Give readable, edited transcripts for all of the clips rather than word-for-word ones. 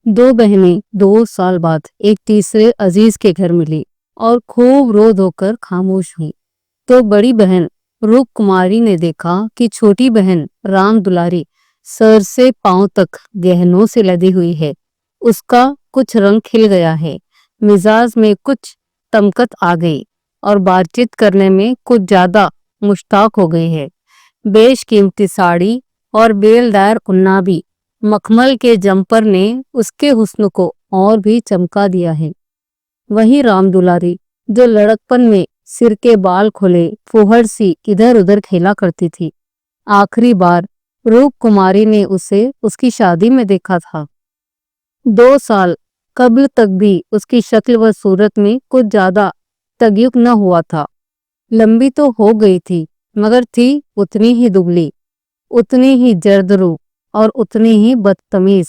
दो बहनें 2 साल बाद एक तीसरे अजीज के घर मिली और खूब रो धोकर खामोश हुई। तो बड़ी बहन रूप कुमारी ने देखा कि छोटी बहन राम दुलारी सर से पांव तक गहनों से लदी हुई है। उसका कुछ रंग खिल गया है, मिजाज में कुछ तमकत आ गई और बातचीत करने में कुछ ज्यादा मुश्ताक हो गई है। बेशकीमती साड़ी और बेलदार उन्नाबी मखमल के जंपर ने उसके हुस्न को और भी चमका दिया है। वही राम दुलारी जो लड़कपन में सिर के बाल खोले फुहड़ सी इधर उधर खेला करती थी, आखिरी बार रूप कुमारी ने उसे उसकी शादी में देखा था। 2 साल कब्ल तक भी उसकी शक्ल व सूरत में कुछ ज्यादा तगयुक न हुआ था। लंबी तो हो गई थी, मगर थी उतनी ही दुबली, उतनी ही जर्दरू और उतनी ही बदतमीज,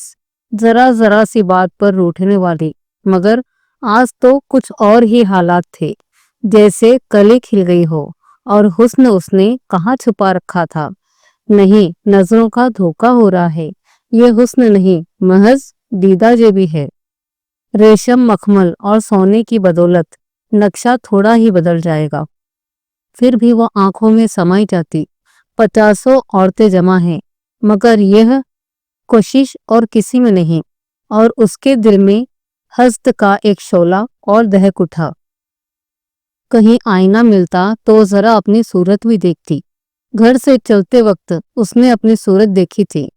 जरा जरा सी बात पर रूठने वाली। मगर आज तो कुछ और ही हालात थे, जैसे कली खिल गई हो और हुस्न उसने कहाँ छुपा रखा था। नहीं, नजरों का धोखा हो रहा है। ये हुस्न नहीं, महज दीदा जेबी है। रेशम मखमल और सोने की बदौलत नक्शा थोड़ा ही बदल जाएगा, फिर भी वो आंखों में समाई जाती। 50 औरतें जमा हैं, मगर यह कोशिश और किसी में नहीं। और उसके दिल में हस्त का एक शोला और दहक उठा। कहीं आईना मिलता तो जरा अपनी सूरत भी देखती। घर से चलते वक्त उसने अपनी सूरत देखी थी।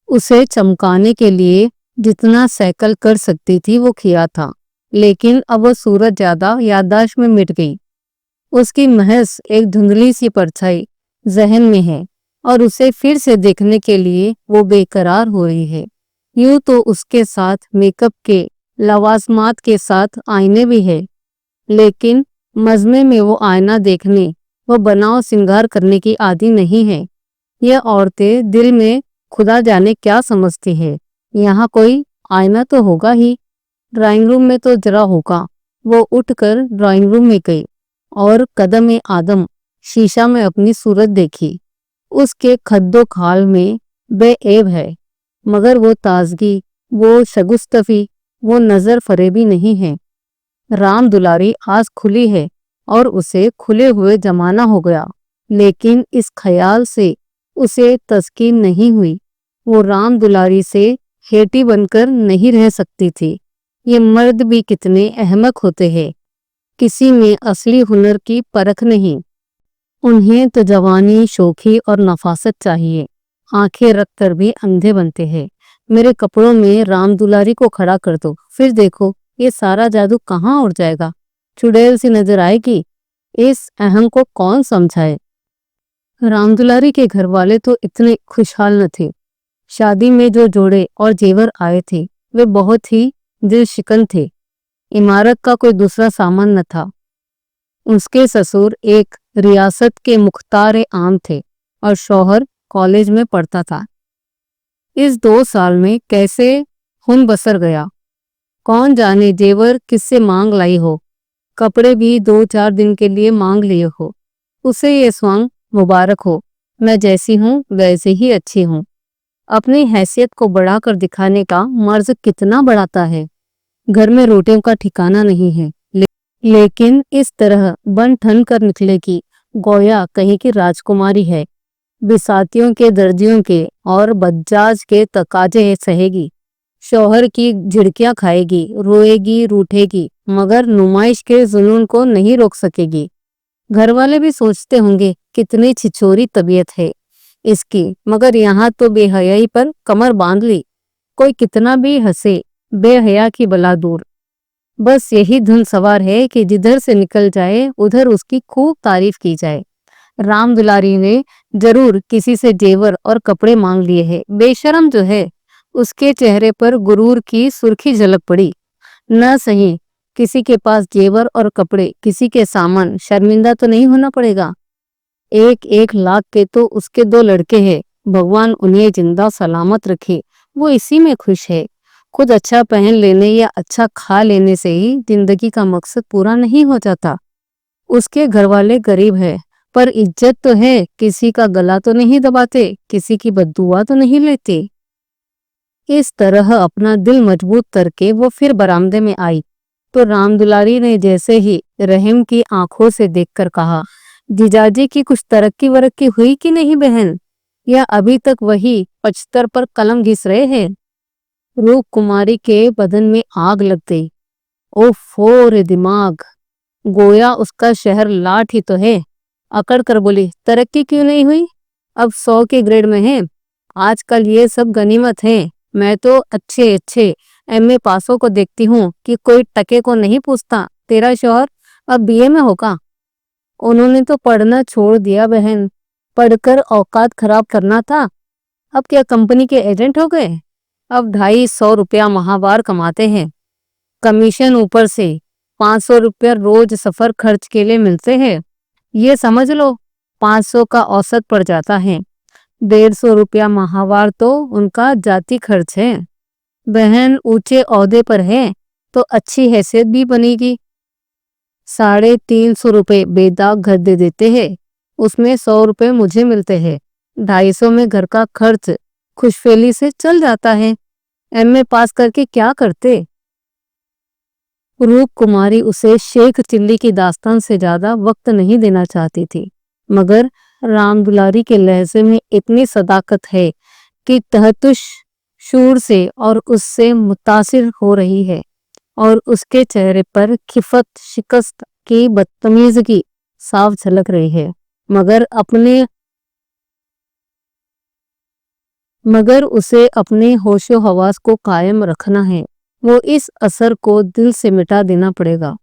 उसे चमकाने के लिए जितना सैकल कर सकती थी वो किया था, लेकिन अब वो सूरत ज्यादा याददाश्त में मिट गई। उसकी महज एक धुंधली सी परछाई जहन में है और उसे फिर से देखने के लिए वो बेकरार हो रही है। यूं तो उसके साथ मेकअप के लवाजमात के साथ आईने भी है, लेकिन मजमे में वो आईना देखने व बनाव सिंगार करने की आदी नहीं है। यह औरतें दिल में खुदा जाने क्या समझती है। यहाँ कोई आईना तो होगा ही, ड्राइंग रूम में तो जरा होगा। वो उठकर ड्राइंग रूम में गई और कदम आदम शीशा में अपनी सूरत देखी। उसके खद्दो खाल में बेऐब है, मगर वो ताजगी, वो शगुस्तफी, वो नजर फरेबी नहीं है। राम दुलारी आज खुली है और उसे खुले हुए जमाना हो गया, लेकिन इस ख्याल से उसे तस्कीन नहीं हुई। वो राम दुलारी से हेटी बनकर नहीं रह सकती थी। ये मर्द भी कितने अहमक होते हैं, किसी में असली हुनर की परख नहीं। उन्हें तो जवानी, शोखी और नफासत चाहिए। आंखें रख कर भी अंधे बनते हैं। मेरे कपड़ों में राम दुलारी को खड़ा कर दो, फिर देखो ये सारा जादू कहाँ उड़ जाएगा। चुड़ैल सी नजर आएगी। इस अहम को कौन समझाए। राम दुलारी के घर वाले तो इतने खुशहाल न थे। शादी में जो जोड़े और जेवर आए थे वे बहुत ही दिल शिकन थे। इमारत का कोई दूसरा सामान न था। उसके ससुर एक रियासत के मुख्तार आम थे और शौहर कॉलेज में पढ़ता था। इस 2 साल में कैसे हुन बसर गया, कौन जाने जेवर किससे मांग लाई हो, कपड़े भी 2-4 दिन के लिए मांग लिए हो। उसे ये स्वांग मुबारक हो। मैं जैसी हूँ वैसे ही अच्छी हूँ। अपनी हैसियत को बढ़ाकर दिखाने का मर्ज कितना बढ़ाता है। घर में रोटियों का ठिकाना नहीं है, लेकिन इस तरह बन ठन कर निकलेगी गोया कहीं की राजकुमारी है। बिसातियों के, दर्जियों के और बज्जाज के तकाजे सहेगी। शौहर की झिड़कियां खाएगी, रोएगी, रूठेगी, मगर नुमाइश के जुनून को नहीं रोक सकेगी। घर वाले भी सोचते होंगे कितनी छिछोरी तबीयत है इसकी, मगर यहाँ तो बेहयाई पर कमर बांध ली। कोई कितना भी हंसे, बेहया की बला दूर। बस यही धुन सवार है कि जिधर से निकल जाए उधर उसकी खूब तारीफ की जाए। राम दुलारी ने जरूर किसी से जेवर और कपड़े मांग लिए हैं। बेशरम जो है, उसके चेहरे पर गुरूर की सुर्खी झलक पड़ी। न सही, किसी के पास जेवर और कपड़े, किसी के सामान, शर्मिंदा तो नहीं होना पड़ेगा। 1-1 लाख के तो उसके 2 लड़के हैं। भगवान उन्हें जिंदा सलामत रखे। वो इसी में खुश है। खुद अच्छा पहन लेने या अच्छा खा लेने से ही जिंदगी का मकसद पूरा नहीं हो जाता। उसके घर वाले गरीब है, पर इज्जत तो है। किसी का गला तो नहीं दबाते, किसी की बद्दुआ तो नहीं लेते। इस तरह अपना दिल मजबूत करके वो फिर बरामदे में आई तो राम दुलारी ने जैसे ही रहम की आंखों से देखकर कहा, जीजाजी की कुछ तरक्की वरक्की हुई कि नहीं बहन, या अभी तक वही 75 पर कलम घिस रहे हैं। रूप कुमारी के बदन में आग लग गई। ओफो रे दिमाग, गोया उसका शहर लाट ही तो है। अकड़ कर बोली, तरक्की क्यों नहीं हुई, अब 100 के ग्रेड में है। आजकल ये सब गनीमत है। मैं तो अच्छे अच्छे एमए पासों को देखती हूँ कि कोई टके को नहीं पूछता तेरा शौहर अब बीए में होगा। उन्होंने तो पढ़ना छोड़ दिया बहन, पढ़कर औकात खराब करना था। अब क्या कंपनी के एजेंट हो गए। अब 250 रुपया माहवार कमाते हैं, कमीशन ऊपर से 500 रुपया रोज सफर खर्च के लिए मिलते हैं। ये समझ लो 500 का औसत पड़ जाता है। 150 रुपया माहवार तो उनका जाती खर्च है। बहन ऊंचे ओहदे पर है तो अच्छी हैसियत भी बनेगी। 350 रुपये बेदाग घर दे देते हैं, उसमें 100 रुपये मुझे मिलते हैं। 250 में घर का खर्च खुशफेली से चल जाता है। एमए पास करके क्या करते। रूप कुमारी उसे शेख चिल्ली की दास्तान से ज्यादा वक्त नहीं देना चाहती थी, मगर राम दुलारी के लहजे में इतनी सदाकत है कि तहतुश शूर से और उससे मुतासिर हो रही है, और उसके चेहरे पर खिफत शिकस्त की बदतमीजगी साफ झलक रही है। मगर उसे अपने होशो हवास को कायम रखना है। वो इस असर को दिल से मिटा देना पड़ेगा।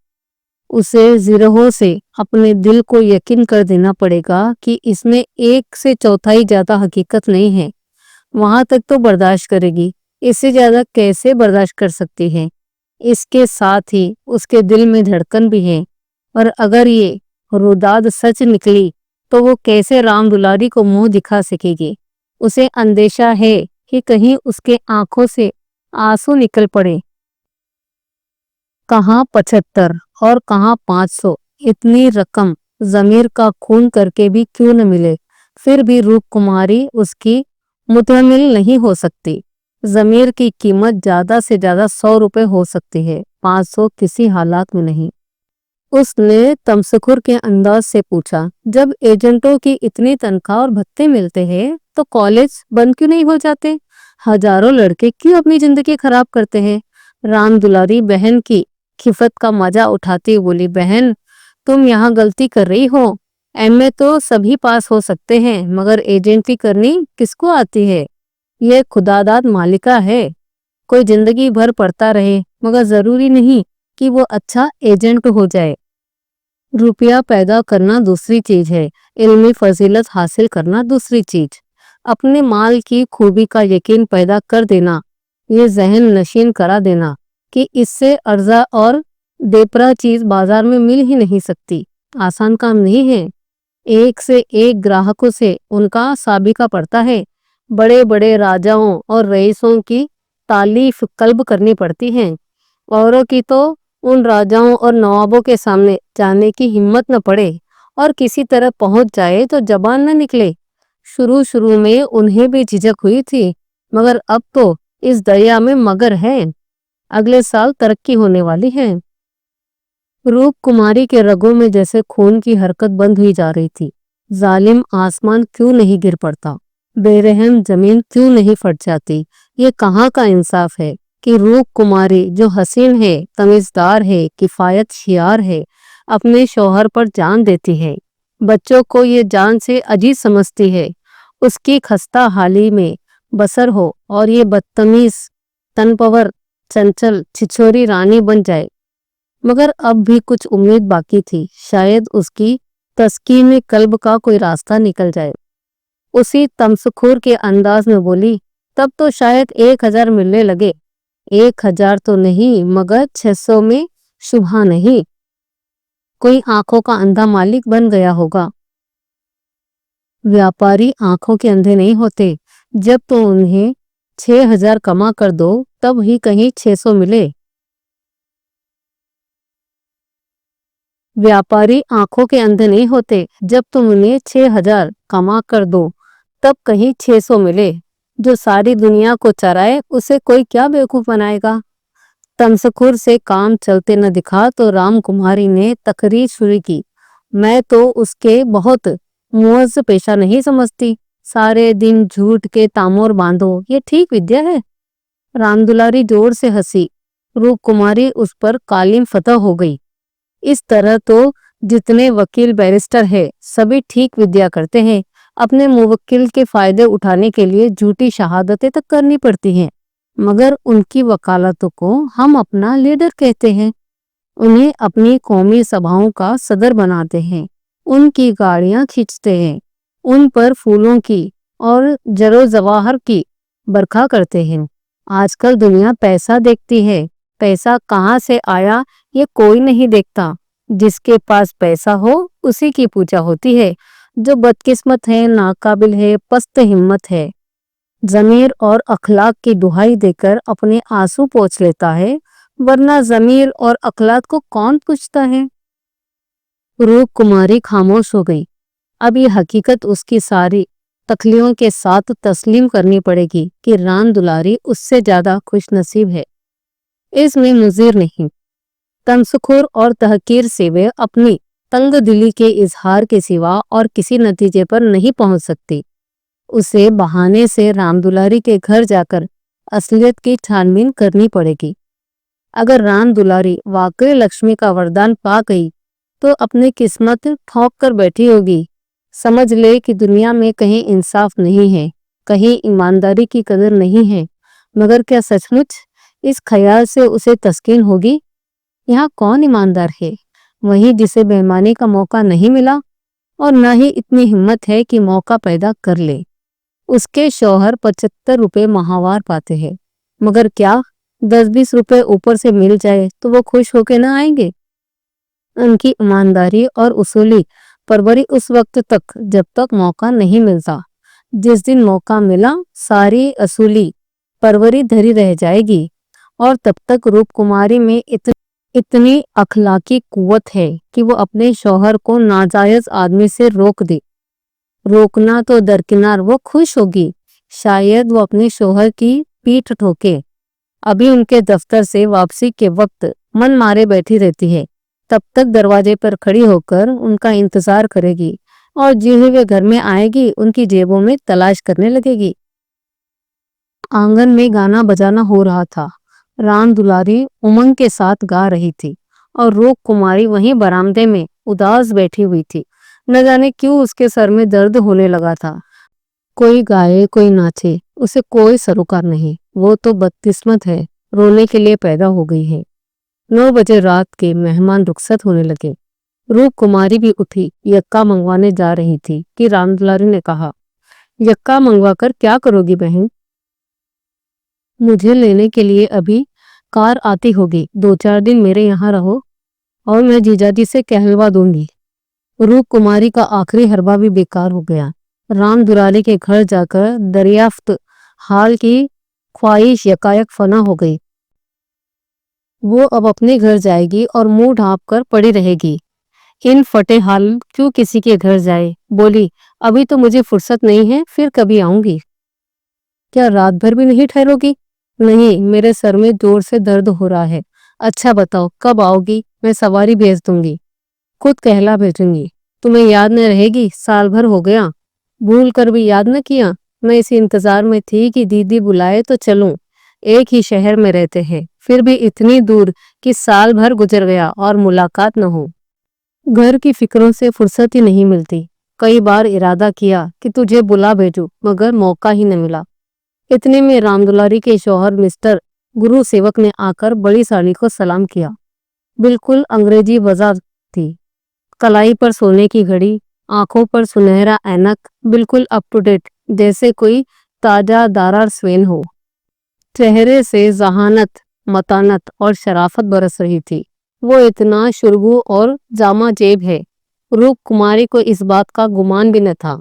उसे जिरहों से अपने दिल को यकीन कर देना पड़ेगा कि इसमें 1 से चौथाई ज्यादा हकीकत नहीं है। वहां तक तो बर्दाश्त करेगी, इससे ज्यादा कैसे बर्दाश्त कर सकती है। इसके साथ ही उसके दिल में धड़कन भी है, और अगर ये रुदाद सच निकली तो वो कैसे राम दुलारी को मुंह दिखा सकेगी। उसे अंदेशा है कि कहीं उसके आंखों से आंसू निकल पड़े। कहाँ 75 और कहाँ 500, इतनी रकम जमीर का खून करके भी क्यों न मिले। फिर भी रूप कुमारी उसकी मुतहमिल नहीं हो सकती। जमीर की कीमत ज्यादा से ज्यादा 100 रुपए हो सकती है, 500 किसी हालात में नहीं। उसने तमसखुर के अंदाज से पूछा, जब एजेंटों की इतनी तनख्वाह और भत्ते मिलते हैं तो कॉलेज बंद क्यों नहीं हो जाते। हजारों लड़के क्यों अपनी जिंदगी खराब करते हैं। राम दुलारी बहन की खिफत का मजा उठाती बोली, बहन तुम यहाँ गलती कर रही हो। एमए तो सभी पास हो सकते हैं, मगर एजेंटी करनी किसको आती है। यह खुदादाद मालिका है। कोई जिंदगी भर पढ़ता रहे, मगर जरूरी नहीं कि वो अच्छा एजेंट हो जाए। रुपया पैदा करना दूसरी चीज है, इल्मी फजीलत हासिल करना दूसरी चीज। अपने माल की खूबी का यकीन पैदा कर देना, ये जहन नशीन करा देना कि इससे अर्जा और देपरा चीज बाजार में मिल ही नहीं सकती, आसान काम नहीं है। एक से एक ग्राहकों से उनका साबिका पड़ता है। बड़े बड़े राजाओं और रईसों की तालीफ कल्ब करनी पड़ती है। औरों की तो उन राजाओं और नवाबों के सामने जाने की हिम्मत न पड़े, और किसी तरह पहुंच जाए तो जबान न निकले। शुरू शुरू में उन्हें भी झिझक हुई थी, मगर अब तो इस दरिया में मगर है। अगले साल तरक्की होने वाली है। रूप कुमारी के रगों में जैसे खून की हरकत बंद हुई जा रही थी। जालिम आसमान क्यों नहीं गिर पड़ता, बेरहम जमीन क्यों नहीं फट जाती। ये कहाँ का इंसाफ है कि रूप कुमारी जो हसीन है, तमीजदार है, किफायत शियार है, अपने शौहर पर जान देती है। बच्चों को ये जान से अजीज समझती है। उसकी खस्ता हाली में बसर हो और ये बदतमीज तनपवर चंचल छिछोरी रानी बन जाए। मगर अब भी कुछ उम्मीद बाकी थी, शायद उसकी तस्कीन में कल्ब का कोई रास्ता निकल जाए। उसी तमसखुर के अंदाज में बोली, तब तो शायद 1000 मिलने लगे। 1000 तो नहीं, मगर 600 में शुभा नहीं। कोई आंखों का अंधा मालिक बन गया होगा। व्यापारी आंखों के अंधे नहीं होते। जब तो उन्हें 6000 कमा कर दो तब ही कहीं 600 मिले। व्यापारी आंखों के अंधे नहीं होते। जब तुम उन्हें 6000 कमा कर दो तब कहीं 600 मिले। जो सारी दुनिया को चराए उसे कोई क्या बेवकूफ बनाएगा। तमसखुर से काम चलते न दिखा तो राम कुमारी ने तकरीर शुरू की। मैं तो उसके बहुत मुअज्ज पेशा नहीं समझती। सारे दिन झूठ के तामोर बांधो, ये ठीक विद्या है? रामदुलारी जोर से हंसी। रूप कुमारी उस पर कालीन फतह हो गई। इस तरह तो जितने वकील बैरिस्टर है सभी ठीक विद्या करते हैं। अपने मुवक्किल के फायदे उठाने के लिए झूठी शहादतें तक करनी पड़ती हैं, मगर उनकी वकालतों को हम अपना लीडर कहते हैं। उन्हें अपनी कौमी सभाओं का सदर बनाते हैं, उनकी गाड़ियां खींचते हैं, उन पर फूलों की और जरो जवाहर की बरखा करते हैं। आजकल दुनिया पैसा देखती है। पैसा कहाँ से आया ये कोई नहीं देखता। जिसके पास पैसा हो उसी की पूजा होती है। जो बदकिस्मत है, नाकाबिल है, पस्त हिम्मत है, ज़मीर और अखलाक की दुहाई देकर अपने आंसू पोंछ लेता है, वरना ज़मीर और अखलाक को कौन पूछता है। रूप कुमारी खामोश हो गई। अब ये हकीकत उसकी सारी तखलियों के साथ तस्लीम करनी पड़ेगी कि राम दुलारी उससे ज्यादा खुशनसीब है। इसमें मुजीर नहीं, तमसखुर और तहकीर से वे अपनी तंग दिली के इजहार के सिवा और किसी नतीजे पर नहीं पहुंच सकती। उसे बहाने से राम दुलारी के घर जाकर असलियत की छानबीन करनी पड़ेगी। अगर राम दुलारी वाकई लक्ष्मी का वरदान पा गई तो अपनी किस्मत ठोंक कर बैठी होगी। समझ ले कि दुनिया में कहीं इंसाफ नहीं है, कहीं ईमानदारी की कदर नहीं है। मगर क्या सचमुच इस ख्याल से उसे तस्कीन होगी? यहाँ कौन ईमानदार है? वही जिसे बेईमानी का मौका नहीं मिला और न ही इतनी हिम्मत है कि मौका पैदा कर ले। उसके शौहर 75 रुपए माहवार पाते हैं, मगर क्या 10-20 रुपए ऊपर से मिल जाए तो वो खुश होके ना आएंगे? उनकी ईमानदारी और उसूली परवरी उस वक्त तक जब तक मौका नहीं मिलता। जिस दिन मौका मिला सारी असूली परवरी धरी रह जाएगी और तब तक रूप कुमारी में इतनी अखलाकी कुव्वत है कि वो अपने शौहर को नाजायज आदमी से रोक दे। रोकना तो दरकिनार, वो खुश होगी। शायद वो अपने शौहर की पीठ ठोके। अभी उनके दफ्तर से वापसी के वक्त मन मारे बैठी रहती है। तब तक दरवाजे पर खड़ी होकर उनका इंतजार करेगी और जिन्हें वे घर में आएगी उनकी जेबों में तलाश करने लगेगी। आंगन में गाना बजाना हो रहा था। राम दुलारी उमंग के साथ गा रही थी और रूप कुमारी वहीं बरामदे में उदास बैठी हुई थी। न जाने क्यों उसके सर में दर्द होने लगा था। कोई गाए कोई नाचे, उसे कोई सरोकार नहीं। वो तो बदकिस्मत है, रोने के लिए पैदा हो गई है। 9 बजे रात के मेहमान रुखसत होने लगे। रूप कुमारी भी उठी यक्का मंगवाने जा रही थी कि रामदुलारी ने कहा, यक्का मंगवा कर क्या करोगी बहन? मुझे लेने के लिए अभी कार आती होगी। 2-4 दिन मेरे यहाँ रहो और मैं जीजाजी से कहलवा दूंगी। रूप कुमारी का आखिरी हरबा भी बेकार हो गया। राम दुलारी के घर जाकर दरियाफ्त हाल की ख्वाहिश यकायक फना हो गई। वो अब अपने घर जाएगी और मुंह ढांप कर पड़ी रहेगी। इन फटे हाल क्यों किसी के घर जाए। बोली, अभी तो मुझे फुर्सत नहीं है, फिर कभी आऊंगी। क्या रात भर भी नहीं ठहरोगी? नहीं, मेरे सर में जोर से दर्द हो रहा है। अच्छा बताओ कब आओगी? मैं सवारी भेज दूंगी, खुद कहला भेजूंगी। तुम्हें याद न रहेगी, साल भर हो गया, भूल कर भी याद न किया। मैं इसी इंतजार में थी कि दीदी बुलाए तो चलूं। एक ही शहर में रहते हैं, फिर भी इतनी दूर कि साल भर गुजर गया और मुलाकात न हो। घर की फिक्रों से फुर्सत ही नहीं मिलती। कई बार इरादा किया कि तुझे बुला भेजूं, मगर मौका ही न मिला। इतने में रामदुलारी के शौहर मिस्टर गुरु सेवक ने आकर बड़ी साली को सलाम किया। बिल्कुल अंग्रेजी वज़ा थी। कलाई पर सोने की घड़ी, आंखों पर सुनहरा ऐनक, बिल्कुल अप टू डेट, जैसे कोई ताजा दारार स्वेन हो। चेहरे से जहानत, मतानत और शराफत बरस रही थी। वो इतना शुरगू और जामा जेब है। रूप कुमारी को इस बात का गुमान भी न था।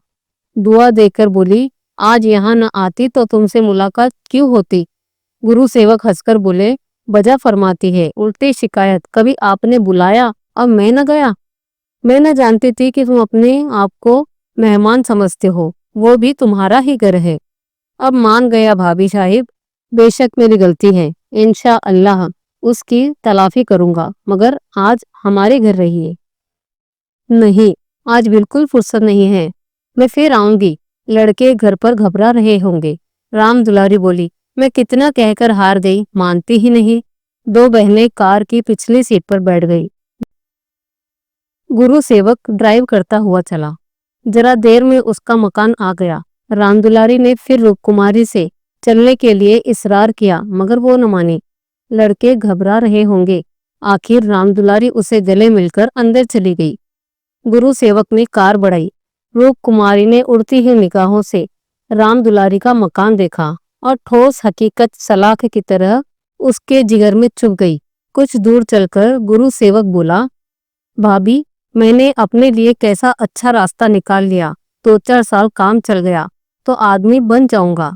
दुआ देकर बोली, आज यहाँ न आती तो तुमसे मुलाकात क्यों होती? गुरु सेवक हंसकर बोले, बजा फरमाती है, उल्टी शिकायत। कभी आपने बुलाया, अब मैं न गया। मैं न जानती थी कि तुम अपने आप को मेहमान समझते हो, वो भी तुम्हारा ही घर है। اب مان گیا بھابھی صاحب، بے شک میری غلطی ہے، انشاءاللہ اس کی تلافی کروں گا، مگر آج ہمارے گھر رہیے۔ نہیں، آج بالکل فرصت نہیں ہے، میں پھر آؤں گی۔ لڑکے گھر پر گھبرا رہے ہوں گے۔ رام دلاری بولی، میں کتنا کہہ کر ہار گئی، مانتی ہی نہیں۔ دو بہنیں کار کی پچھلی سیٹ پر بیٹھ گئی۔ گرو سیوک ڈرائیو کرتا ہوا چلا۔ ذرا دیر میں اس کا مکان آ گیا۔ رام دلاری نے پھر روپ کماری سے چلنے کے لیے اصرار کیا، مگر وہ نہ مانی۔ لڑکے گھبرا رہے ہوں گے۔ آخر رام دلاری اسے گلے مل کر اندر چلی گئی۔ گرو سیوک نے کار بڑھائی۔ روپ کماری نے اڑتی ہوئی نگاہوں سے رام دلاری کا مکان دیکھا اور ٹھوس حقیقت سلاخ کی طرح اس کے جگر میں چبھ گئی۔ کچھ دور چل کر گرو سیوک بولا، بھابھی، میں نے اپنے لیے کیسا اچھا راستہ نکال لیا، 2-4 سال کام چل گیا تو آدمی بن جاؤں گا۔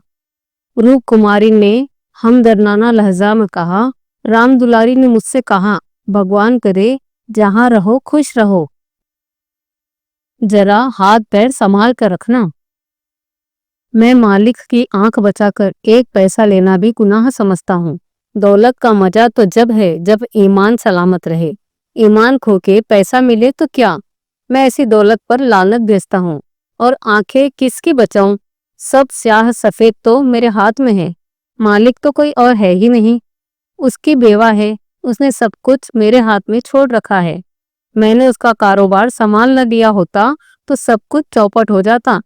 روپ کماری نے ہمدردانہ لہجہ میں کہا۔ رام دلاری نے مجھ سے کہا، بھگوان کرے جہاں رہو خوش رہو، ذرا ہاتھ پیر سنبھال کر رکھنا۔ میں مالک کی آنکھ بچا کر 1 پیسہ لینا بھی گناہ سمجھتا ہوں۔ دولت کا مزہ تو جب ہے جب ایمان سلامت رہے، ایمان کھو کے پیسہ ملے تو کیا؟ میں ایسی دولت پر لعنت بھیجتا ہوں، اور آنکھیں کس کی بچاؤں؟ سب سیاہ سفید تو میرے ہاتھ میں ہے، مالک تو کوئی اور ہے ہی نہیں، اس کی بیوہ ہے، اس نے سب کچھ میرے ہاتھ میں چھوڑ رکھا ہے۔ میں نے اس کا کاروبار سنبھال نہ دیا ہوتا تو سب کچھ چوپٹ ہو جاتا۔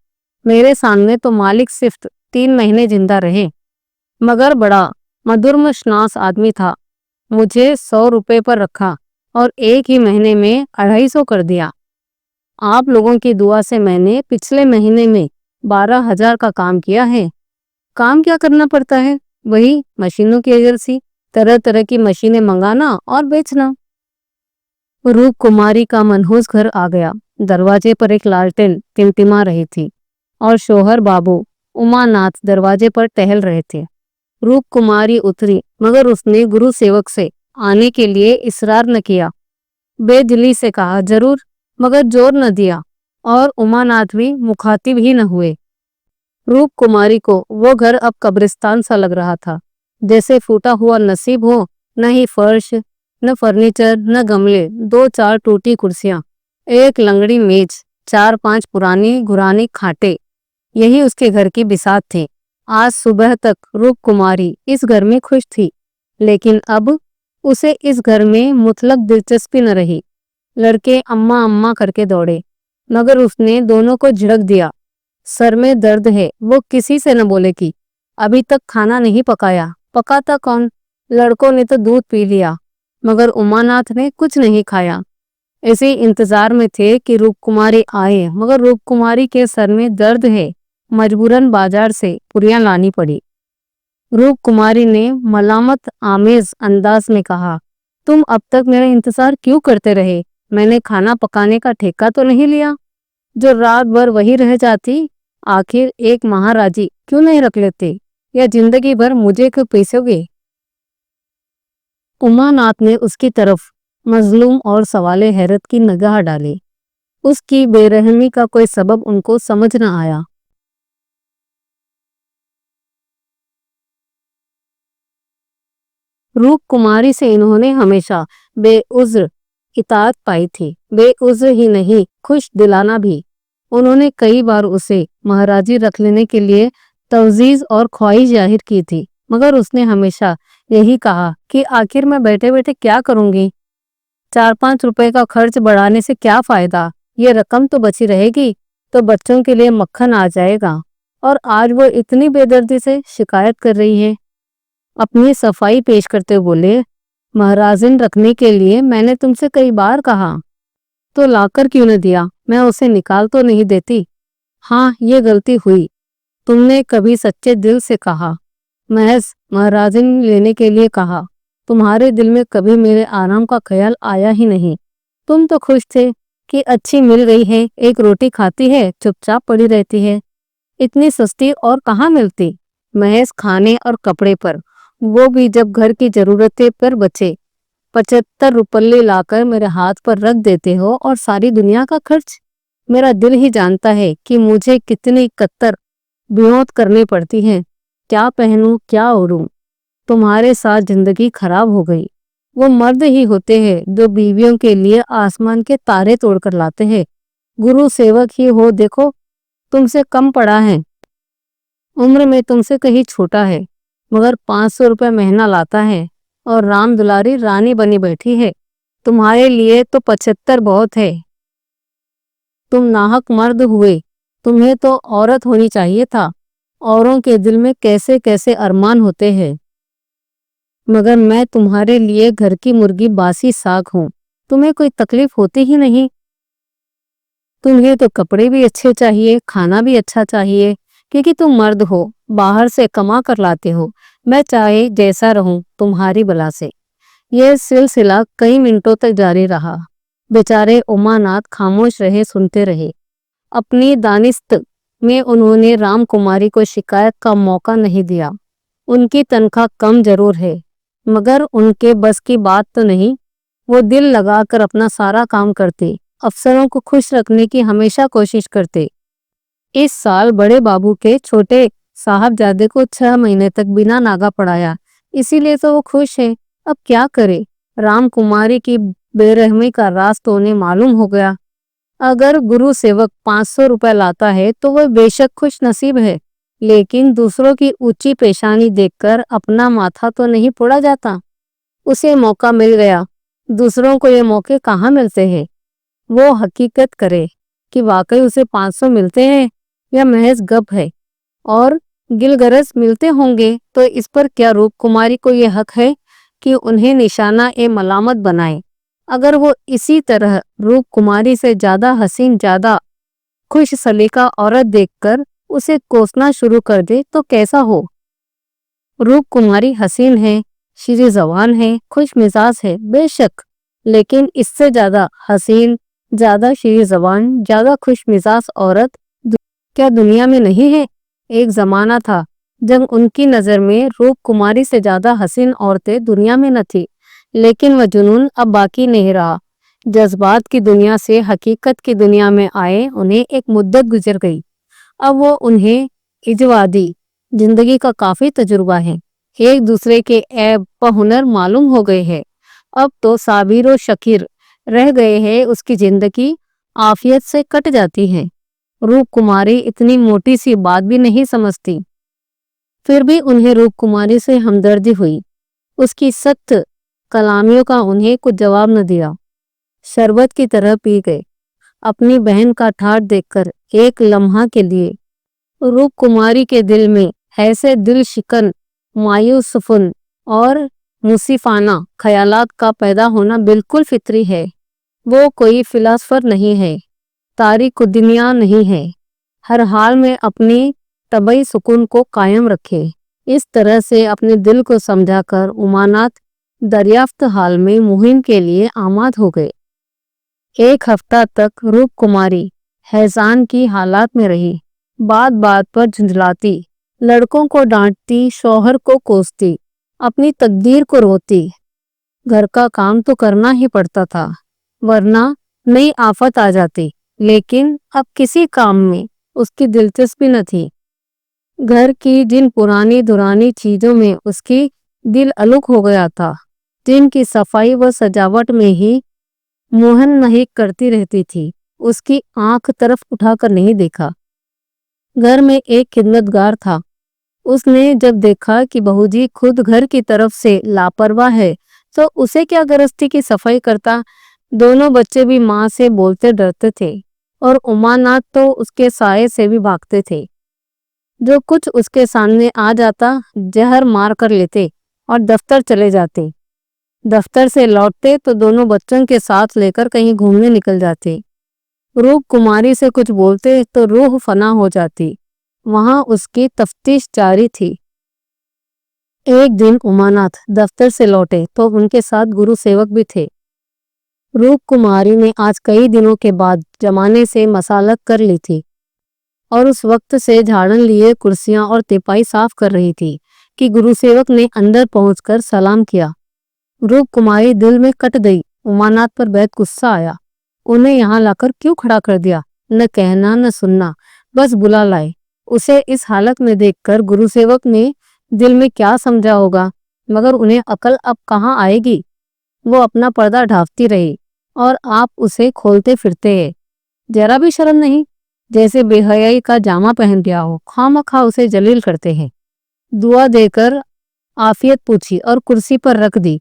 میرے سامنے تو مالک صرف 3 مہینے زندہ رہے، مگر بڑا مدرم شناس آدمی تھا۔ مجھے 100 روپے پر رکھا اور 1 ہی مہینے میں 250 کر دیا۔ آپ لوگوں کی دعا سے میں نے پچھلے مہینے میں 12,000 کا کام کیا ہے۔ کام کیا کرنا پڑتا ہے؟ وہی مشینوں کی ایجنسی، طرح طرح کی مشینیں منگانا اور بیچنا۔ روپ کماری کا منحوس گھر آ گیا۔ دروازے پر ایک لالٹین ٹمٹما رہی تھی اور شوہر بابو اماناتھ دروازے پر ٹہل رہے تھے۔ روپ کماری اتری، مگر اس نے گرو سیوک سے آنے کے لیے اصرار نہ کیا۔ بے دلی سے کہا ضرور، مگر زور نہ دیا، اور اماناتھ بھی مخاطب ہی نہ ہوئے۔ روپ کماری کو وہ گھر اب قبرستان سا لگ رہا تھا، جیسے پھوٹا ہوا نصیب ہو، نہ ہی فرش، نہ فرنیچر، نہ گملے، 2-4 ٹوٹی کرسیاں، ایک لنگڑی میز، 4-5 پرانی گھرانی کھاٹیں، یہی اس کے گھر کی بساط تھی۔ آج صبح تک روپ کماری اس گھر میں خوش تھی، لیکن اب اسے اس گھر میں مطلق دلچسپی نہ رہی۔ لڑکے اماں اماں کر کے دوڑے، مگر اس نے دونوں کو جھڑک دیا۔ سر میں درد ہے، وہ کسی سے نہ بولے کہ ابھی تک کھانا نہیں پکایا۔ پکاتا کون؟ لڑکوں نے تو دودھ پی لیا، مگر اماناتھ نے کچھ نہیں کھایا۔ اسی انتظار میں تھے کہ روپ کماری آئے، مگر روپ کماری کے سر میں درد ہے، مجبوراً بازار سے پوریاں لانی پڑی۔ روپ کماری نے ملامت آمیز انداز میں کہا، تم اب تک میرا انتظار کیوں کرتے رہے؟ میں نے کھانا پکانے کا ٹھیکہ تو نہیں لیا جو رات بھر وہی رہ جاتی؟ آخر ایک مہاراجی کیوں نہیں رکھ لیتے، یا زندگی بھر مجھے کیوں پیسو گے؟ اماناتھ نے اس کی طرف مظلوم اور سوال حیرت کی نگاہ ڈالی۔ اس کی بے رحمی کا کوئی سبب ان کو سمجھ نہ آیا۔ روپ کماری سے انہوں نے ہمیشہ بے عذر اطاعت پائی تھی، بے عذر ہی نہیں، خوش دلانہ بھی۔ انہوں نے کئی بار اسے مہاراجی رکھ لینے کے لیے توزیع اور خواہش ظاہر کی تھی، مگر اس نے ہمیشہ یہی کہا کہ آخر میں بیٹھے بیٹھے کیا کروں گی؟ 4-5 روپے کا خرچ بڑھانے سے کیا فائدہ؟ یہ رقم تو بچی رہے گی تو بچوں کے لیے مکھن آ جائے گا۔ اور آج وہ اتنی بے دردی سے شکایت کر رہی ہے۔ اپنی صفائی پیش کرتے بولے، مہارازن رکھنے کے لیے میں نے تم سے کئی بار کہا تو لا کر کیوں نہ دیا؟ میں اسے نکال تو نہیں دیتی۔ ہاں، یہ غلطی ہوئی، تم نے کبھی سچے دل سے کہا، محض مہارازن لینے کے لیے کہا۔ تمہارے دل میں کبھی میرے آرام کا خیال آیا ہی نہیں۔ تم تو خوش تھے کہ اچھی مل گئی ہے، ایک روٹی کھاتی ہے، چپ چاپ پڑی رہتی ہے۔ اتنی سستی اور کہاں ملتی؟ محض کھانے اور کپڑے پر، وہ بھی جب گھر کی ضرورتیں پر بچے۔ 75 روپلے لا کر میرے ہاتھ پر رکھ دیتے ہو، اور ساری دنیا کا خرچ۔ میرا دل ہی جانتا ہے کہ مجھے کتنی کتر بیعت کرنی پڑتی ہے۔ کیا پہنوں کیا اوڑھوں، تمہارے ساتھ زندگی خراب ہو گئی۔ وہ مرد ہی ہوتے ہیں جو بیویوں کے لیے آسمان کے تارے توڑ کر لاتے ہیں۔ گرو سیوک ہی ہو، دیکھو تم سے کم پڑا ہے، عمر میں تم سے کہیں چھوٹا ہے، مگر 500 روپے مہینہ لاتا ہے اور رام دلاری رانی بنی بیٹھی ہے۔ تمہارے لیے تو 75 بہت ہے۔ تم ناحق مرد ہوئے، تمہیں تو عورت ہونی چاہیے تھا۔ اوروں کے دل میں کیسے کیسے ارمان ہوتے ہیں، مگر میں تمہارے لیے گھر کی مرغی باسی ساگ ہوں، تمہیں کوئی تکلیف ہوتی ہی نہیں۔ تمہیں تو کپڑے بھی اچھے چاہیے، کھانا بھی اچھا چاہیے، کیونکہ تم مرد ہو، باہر سے کما کر لاتے ہو۔ میں چاہے جیسا رہوں تمہاری بلا سے۔ یہ سلسلہ کئی منٹوں تک جاری رہا۔ بیچارے اماناتھ خاموش رہے، سنتے رہے۔ اپنی دانست میں انہوں نے رام کماری کو شکایت کا موقع نہیں دیا۔ ان کی تنخواہ کم ضرور ہے، مگر ان کے بس کی بات تو نہیں۔ وہ دل لگا کر اپنا سارا کام کرتے، افسروں کو خوش رکھنے کی ہمیشہ کوشش کرتے۔ اس سال بڑے بابو کے چھوٹے صاحبزادے کو 6 مہینے تک بنا ناگا پڑھایا، اسی لیے تو وہ خوش ہے۔ اب کیا کرے، رام کماری کی بے رحمی کا راز تو انہیں معلوم ہو گیا۔ اگر گرو سیوک 500 روپے لاتا ہے تو وہ بے شک خوش نصیب ہے، لیکن دوسروں کی اونچی پیشانی دیکھ کر اپنا ماتھا تو نہیں پھوڑا جاتا۔ اسے موقع مل گیا، دوسروں کو یہ موقع کہاں ملتے ہیں۔ وہ حقیقت کرے کہ واقعی اسے 500 ملتے ہیں یا محض گپ ہے، اور گلگرز ملتے ہوں گے تو اس پر کیا روپ کماری کو یہ حق ہے کہ انہیں نشانہ ملامت بنائے۔ اگر وہ اسی طرح روپ کماری سے زیادہ حسین، زیادہ خوش سلیقہ عورت دیکھ کر اسے کوسنا شروع کر دے تو کیسا ہو۔ روپ کماری حسین ہے، شیریں زبان ہے، خوش مزاج ہے، بے شک، لیکن اس سے زیادہ حسین، زیادہ شیریں زبان، زیادہ خوش مزاج عورت کیا دنیا میں نہیں ہے؟ ایک زمانہ تھا جب ان کی نظر میں روپ کماری سے زیادہ حسین عورتیں دنیا میں نہ تھی، لیکن وہ جنون اب باقی نہیں رہا۔ جذبات کی دنیا سے حقیقت کی دنیا میں آئے انہیں ایک مدت گزر گئی۔ اب وہ انہیں اجوادی زندگی کا کافی تجربہ ہے، ایک دوسرے کے عیب و ہنر معلوم ہو گئے ہیں۔ اب تو صابر و شکیر رہ گئے ہیں، اس کی زندگی عافیت سے کٹ جاتی ہے۔ روپ کماری اتنی موٹی سی بات بھی نہیں سمجھتی، پھر بھی انہیں روپ کماری سے ہمدردی ہوئی۔ اس کی سخت کلامیوں کا انہیں کچھ جواب نہ دیا، شربت کی طرح پی گئے۔ اپنی بہن کا ٹھاٹھ دیکھ کر ایک لمحہ کے لیے روپ کماری کے دل میں ایسے دل شکن، مایوس فن اور مصیفانہ خیالات کا پیدا ہونا بالکل فطری ہے۔ وہ کوئی فلاسفر نہیں ہے، تاریخ دنیا نہیں ہے، ہر حال میں اپنی طبعی سکون کو قائم رکھے۔ اس طرح سے اپنے دل کو سمجھا کر اماناتھ دریافت حال میں مہم کے لیے آماد ہو گئے۔ ایک ہفتہ تک روپ کماری حیران کی حالات میں رہی، بات بات پر جھنجھلاتی، لڑکوں کو ڈانٹتی، شوہر کو کوستی، اپنی تقدیر کو روتی۔ گھر کا کام تو کرنا ہی پڑتا تھا، ورنہ نئی آفت آ جاتی، لیکن اب کسی کام میں اس کی دلچسپی نہ تھی۔ گھر کی جن پرانی دورانی چیزوں میں اس کی دل الگ ہو گیا تھا، جن کی صفائی و سجاوٹ میں ہی موہن نہیں کرتی رہتی تھی، اس کی آنکھ طرف اٹھا کر نہیں دیکھا۔ گھر میں ایک خدمتگار تھا، اس نے جب دیکھا کہ بہو جی خود گھر کی طرف سے لاپرواہ ہے تو اسے کیا غرض تھی کہ صفائی کرتا۔ دونوں بچے بھی ماں سے بولتے ڈرتے تھے، اور اماناتھ تو اس کے سائے سے بھی بھاگتے تھے۔ جو کچھ اس کے سامنے آ جاتا زہر مار کر لیتے اور دفتر چلے جاتے۔ دفتر سے لوٹتے تو دونوں بچوں کے ساتھ لے کر کہیں گھومنے نکل جاتے۔ روپ کماری سے کچھ بولتے تو روح فنا ہو جاتی۔ وہاں اس کی تفتیش جاری تھی۔ ایک دن اماناتھ دفتر سے لوٹے تو ان کے ساتھ گرو سیوک بھی تھے۔ روپ کماری نے آج کئی دنوں کے بعد زمانے سے مسالت کر لی تھی، اور اس وقت سے جھاڑن لیے کرسیاں اور تیپائی صاف کر رہی تھی کہ گرو سیوک نے اندر پہنچ کر سلام کیا۔ روپ کماری دل میں کٹ گئی، اماناتھ پر بہت غصہ آیا۔ انہیں یہاں لا کر کیوں کھڑا کر دیا؟ نہ کہنا نہ سننا، بس بلا لائے۔ اسے اس حالت میں دیکھ کر گرو سیوک نے دل میں کیا سمجھا ہوگا، مگر انہیں عقل اب کہاں آئے گی۔ وہ اپنا پردہ ڈھانپتی رہی اور آپ اسے کھولتے پھرتے ہیں، ذرا بھی شرم نہیں، جیسے بے حیائی کا جامہ پہن گیا ہو۔ خواہ اسے جلیل کرتے ہیں۔ دعا دے کر عافیت پوچھی اور کرسی پر رکھ دی۔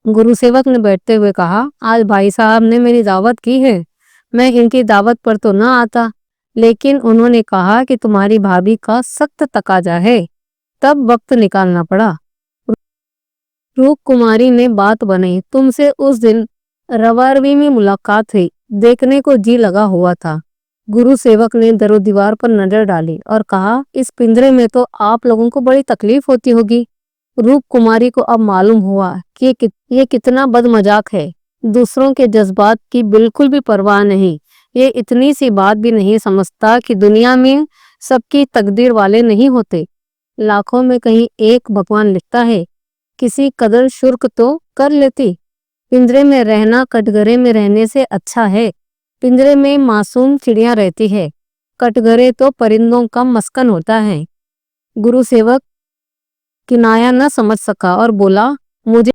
گرو سیوک نے بیٹھتے ہوئے کہا، آج بھائی صاحب نے میری دعوت کی ہے، میں ان کی دعوت پر تو نہ آتا، لیکن انہوں نے کہا کہ تمہاری بھابھی کا سخت تقاضا ہے، تب وقت نکالنا پڑا۔ روپ کماری نے بات بنائی، تم سے اس دن رواروی میں ملاقات ہوئی، دیکھنے کو جی لگا ہوا تھا۔ گرو سیوک نے در و دیوار پر نظر ڈالی اور کہا، اس پنجرے میں تو آپ لوگوں کو بڑی تکلیف ہوتی ہوگی۔ روپ کماری کو اب معلوم ہوا کہ یہ کتنا بد مذاق ہے، دوسروں کے جذبات کی بالکل بھی پرواہ نہیں، یہ اتنی سی بات بھی نہیں سمجھتا کہ دنیا میں سب کی تقدیر والے نہیں ہوتے، لاکھوں میں کہیں ایک بھگوان لکھتا ہے، کسی قدر شرک تو کر لیتی۔ پنجرے میں رہنا کٹگرے میں رہنے سے اچھا ہے، پنجرے میں معصوم چڑیاں رہتی ہے، کٹگرے تو پرندوں کا مسکن ہوتا ہے۔ گرو سیوک کنایا نہ سمجھ سکا اور بولا، مجھے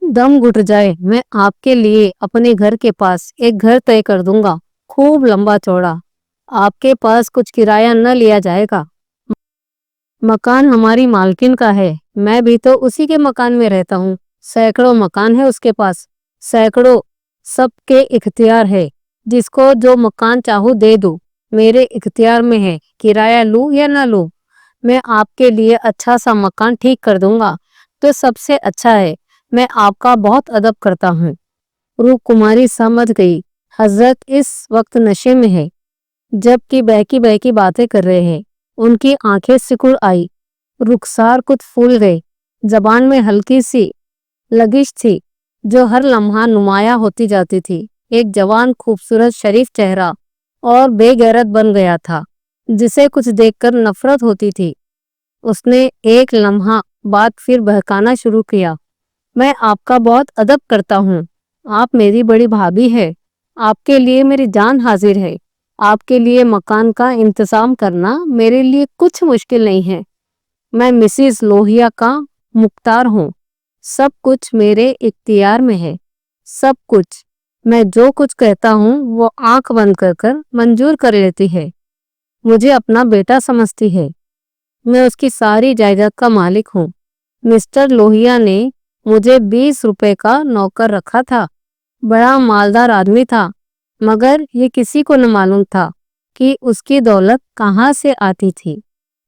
دم گھٹ جائے میں آپ کے لیے اپنے گھر کے پاس ایک گھر طے کر دوں گا، خوب لمبا چوڑا، آپ کے پاس کچھ کرایہ نہ لیا جائے گا، مکان ہماری مالکن کا ہے، میں بھی تو اسی کے مکان میں رہتا ہوں، سینکڑوں مکان ہے اس کے پاس، سینکڑوں، سب کے اختیار ہے، جس کو جو مکان چاہوں دے دو، میرے اختیار میں ہے، کرایہ لوں یا نہ لوں، میں آپ کے لیے اچھا سا مکان ٹھیک کر دوں گا تو سب سے اچھا ہے، میں آپ کا بہت ادب کرتا ہوں۔ روپ کماری سمجھ گئی حضرت اس وقت نشے میں ہے، جبکہ بہکی بہکی باتیں کر رہے ہیں۔ ان کی آنکھیں سکڑ آئی، رخسار کچھ پھول گئے، زبان میں ہلکی سی لغزش تھی جو ہر لمحہ نمایاں ہوتی جاتی تھی۔ ایک جوان خوبصورت شریف چہرہ اور بے غیرت بن گیا تھا جسے کچھ دیکھ کر نفرت ہوتی تھی۔ اس نے ایک لمحہ بعد پھر بہکانا شروع کیا، میں آپ کا بہت ادب کرتا ہوں، آپ میری بڑی بھابھی ہے، آپ کے لیے میری جان حاضر ہے، آپ کے لیے مکان کا انتظام کرنا میرے لیے کچھ مشکل نہیں ہے، میں مسز لوہیا کا مختار ہوں، سب کچھ میرے اختیار میں ہے، سب کچھ، میں جو کچھ کہتا ہوں وہ آنکھ بند کر کر منظور کر لیتی ہے، مجھے اپنا بیٹا سمجھتی ہے، میں اس کی ساری جائیداد کا مالک ہوں۔ مسٹر لوہیا نے مجھے 20 روپے کا نوکر رکھا تھا، بڑا مالدار آدمی تھا، مگر یہ کسی کو نہ معلوم تھا کہ اس کی دولت کہاں سے آتی تھی،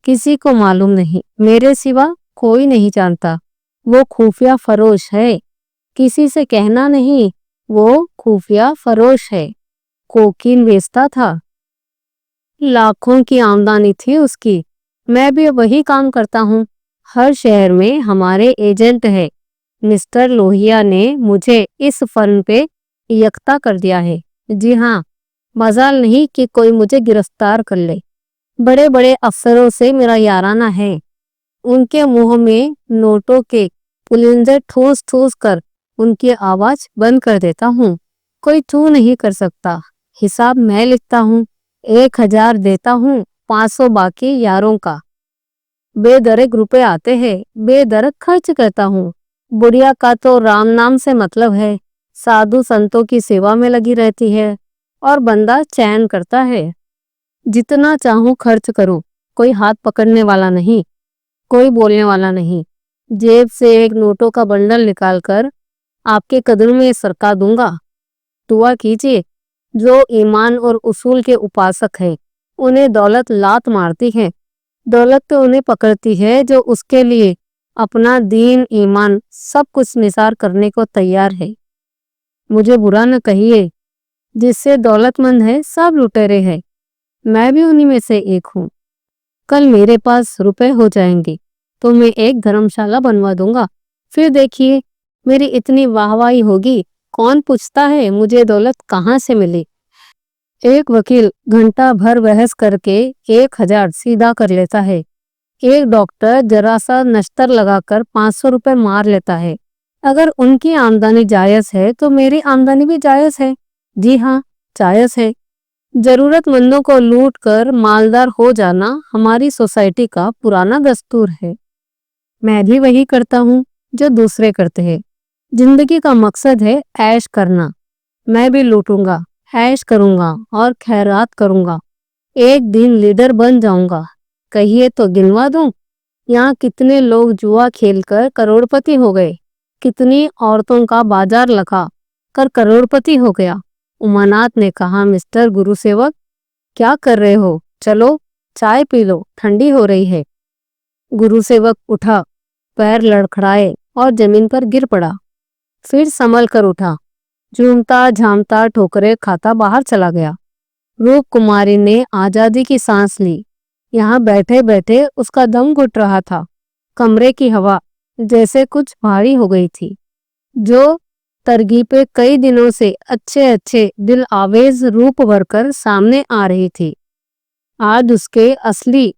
کسی کو معلوم نہیں، میرے سوا کوئی نہیں جانتا، وہ خفیہ فروش ہے، کسی سے کہنا نہیں، وہ خفیہ فروش ہے، کوکین بیچتا تھا، لاکھوں کی آمدنی تھی اس کی، میں بھی وہی کام کرتا ہوں، ہر شہر میں ہمارے ایجنٹ ہے، مسٹر لوہیا نے مجھے اس فرم پہ یکتا کر دیا ہے، جی ہاں، مجال نہیں کہ کوئی مجھے گرفتار کر لے، بڑے بڑے افسروں سے میرا یارانہ ہے، ان کے منہ میں نوٹوں کے پلنجر ٹھوس ٹھوس کر ان کی آواز بند کر دیتا ہوں، کوئی چھو نہیں کر سکتا، حساب میں لکھتا ہوں، 1000 دیتا ہوں، 500 باقی یاروں کا، بے درک روپے آتے ہیں، بے درک خرچ کرتا ہوں، بڑھیا کا تو رام نام سے مطلب ہے، سادھو سنتوں کی سیوا میں لگی رہتی ہے اور بندہ چین کرتا ہے، جتنا چاہوں خرچ کروں، کوئی ہاتھ پکڑنے والا نہیں، کوئی بولنے والا نہیں، جیب سے ایک نوٹوں کا بنڈل نکال کر آپ کے قدم میں سرکا دوں گا، دعا کیجئے، جو ایمان اور اصول کے اپاسک ہیں، انہیں دولت لات مارتی ہے، دولت تو انہیں پکڑتی ہے جو اس کے لیے اپنا دین ایمان سب کچھ نثار کرنے کو تیار ہے۔ مجھے برا نہ کہیے، جس سے دولت مند ہے سب لٹیرے ہیں، میں بھی انہی میں سے ایک ہوں، کل میرے پاس روپے ہو جائیں گے تو میں ایک دھرمشالہ بنوا دوں گا، پھر دیکھیے میری اتنی واہواہی ہوگی، کون پوچھتا ہے مجھے دولت کہاں سے ملی۔ ایک وکیل گھنٹہ بھر بحث کر کے 1000 سیدھا کر لیتا ہے، ایک ڈاکٹر ذرا سا نشتر لگا کر 500 روپے مار لیتا ہے، اگر ان کی آمدنی جائز ہے تو میری آمدنی بھی جائز ہے، جی ہاں جائز ہے، जरूरत मंदों को लूट कर मालदार हो जाना हमारी सोसाइटी का पुराना दस्तूर है। मैं भी वही करता हूँ जो दूसरे करते हैं। जिंदगी का मकसद है ऐश करना। मैं भी लूटूंगा, ऐश करूंगा और खैरात करूंगा। एक दिन लीडर बन जाऊंगा। कहिए तो गिनवा दूं, यहाँ कितने लोग जुआ खेलकर करोड़पति हो गए, कितनी औरतों का बाजार लगा कर करोड़पति हो गया। उमानाथ ने कहा, मिस्टर गुरुसेवक, क्या कर रहे हो? चलो चाय पी लो, ठंडी हो रही है। गुरुसेवक उठा, पैर लड़खड़ाए और जमीन पर गिर पड़ा। फिर संभल कर उठा, झूमता झामता ठोकरे खाता बाहर चला गया। रूप कुमारी ने आजादी की सांस ली। यहाँ बैठे बैठे उसका दम घुट रहा था। कमरे की हवा जैसे कुछ भारी हो गई थी। जो तरकीबें कई दिनों से अच्छे अच्छे दिल आवेज रूप भरकर सामने आ रही थी, आज उसके असली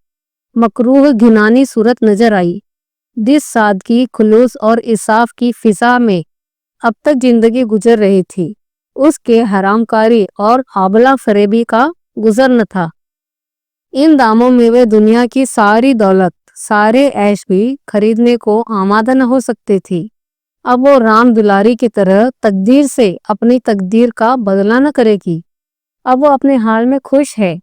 मकरूह घिनानी सूरत नजर आई। जिस सादगी, खुलूस और इंसाफ की फिजा में अब तक जिंदगी गुजर रही थी, उसके हरामकारी और आबला फरेबी का गुजर न था। इन दामों में वे दुनिया की सारी दौलत, सारे ऐश भी खरीदने को आमादा न हो सकती थी। अब वो राम दुलारी की तरह तकदीर से अपनी तकदीर का बदला न करेगी। अब वो अपने हाल में खुश है।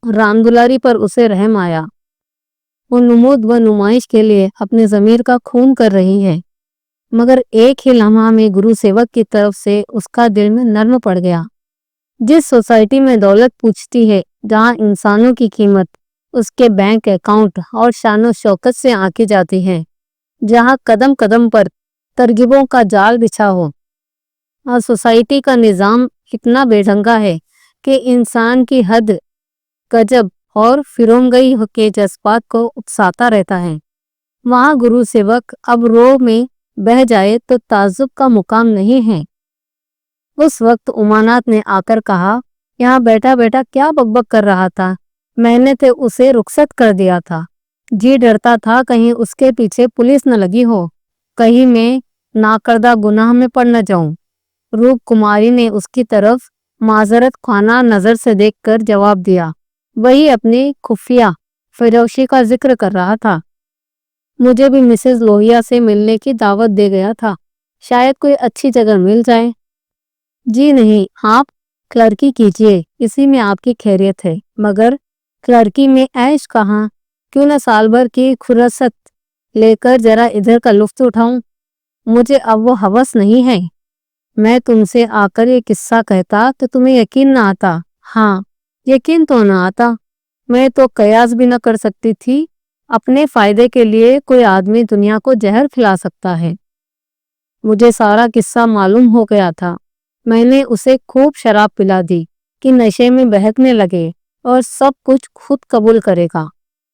राम दुलारी पर उसे रहम आया। वो नुमूद व नुमाइश के लिए अपने ज़मीर का खून कर रही है, मगर एक ही लम्हा में गुरु सेवक की तरफ से उसका दिल में नर्म पड़ गया। जिस सोसाइटी में दौलत पूछती है, जहाँ इंसानों की कीमत उसके बैंक अकाउंट और शानो शौकत से आंकी जाती है, जहाँ कदम कदम पर तरकीबों का जाल बिछा हो, और सोसाइटी का निज़ाम इतना बेढंगा है कि इंसान की हद, गजब और फिरंगई के जज्बात को उकसाता रहता है, वहाँ गुरु सेवक अब रो में बह जाए तो ताज्जुब का मुकाम नहीं है। उस वक्त उमानाथ ने आकर कहा, यहाँ बैठा बैठा क्या बकबक कर रहा था? मैंने तो उसे रुखसत कर दिया था। जी डरता था कहीं उसके पीछे पुलिस न लगी हो, कहीं मैं नाकर्दा गुनाह में पड़ न जाऊं। रूप कुमारी ने उसकी तरफ माजरत खाना नजर से देखकर जवाब दिया, वही अपनी खुफिया फिरोशी का जिक्र कर रहा था। मुझे भी मिसेस लोहिया से मिलने की दावत दे गया था, शायद कोई अच्छी जगह मिल जाए। जी नहीं, आप क्लर्की कीजिए, इसी में आपकी खैरियत है। मगर क्लर्की में ऐश कहाँ? क्यों न साल भर की फुर्सत लेकर जरा इधर का लुत्फ उठाऊं। मुझे अब वो हवस नहीं है। मैं तुमसे आकर ये किस्सा कहता तो तुम्हें यकीन ना आता। हाँ, यकीन तो ना आता। मैं तो कयास भी न कर सकती थी अपने फायदे के लिए कोई आदमी दुनिया को जहर खिला सकता है। मुझे सारा किस्सा मालूम हो गया था। मैंने उसे खूब शराब पिला दी कि नशे में बहकने लगे और सब कुछ खुद कबूल करेगा।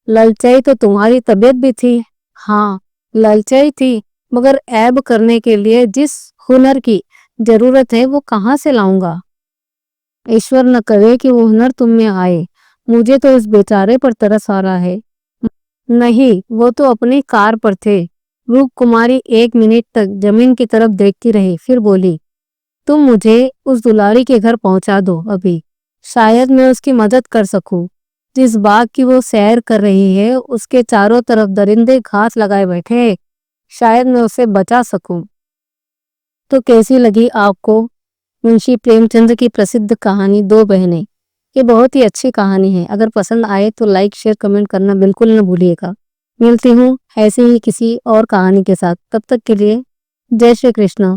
ललचाई तो तुम्हारी तबीयत भी थी। हाँ, ललचाई थी, मगर ऐब करने के लिए जिस हुनर की जरूरत है वो कहाँ से लाऊंगा? ईश्वर न करे कि वो हुनर तुम में आए। मुझे तो इस बेचारे पर तरस आ रहा है। नहीं, वो तो अपनी कार पर थे। रूप कुमारी 1 मिनट तक जमीन की तरफ देखती रही, फिर बोली, तुम मुझे उस दुलारी के घर पहुंचा दो अभी, शायद मैं उसकी मदद कर सकूं। जिस बाग की वो सैर कर रही है उसके चारों तरफ दरिंदे घास लगाए बैठे हैं, शायद मैं उसे बचा सकूं। तो कैसी लगी आपको मुंशी प्रेमचंद की प्रसिद्ध कहानी दो बहनें? ये बहुत ही अच्छी कहानी है। अगर पसंद आए तो लाइक शेयर कमेंट करना बिल्कुल न भूलिएगा। मिलती हूँ ऐसे ही किसी और कहानी के साथ। तब तक के लिए जय श्री कृष्ण।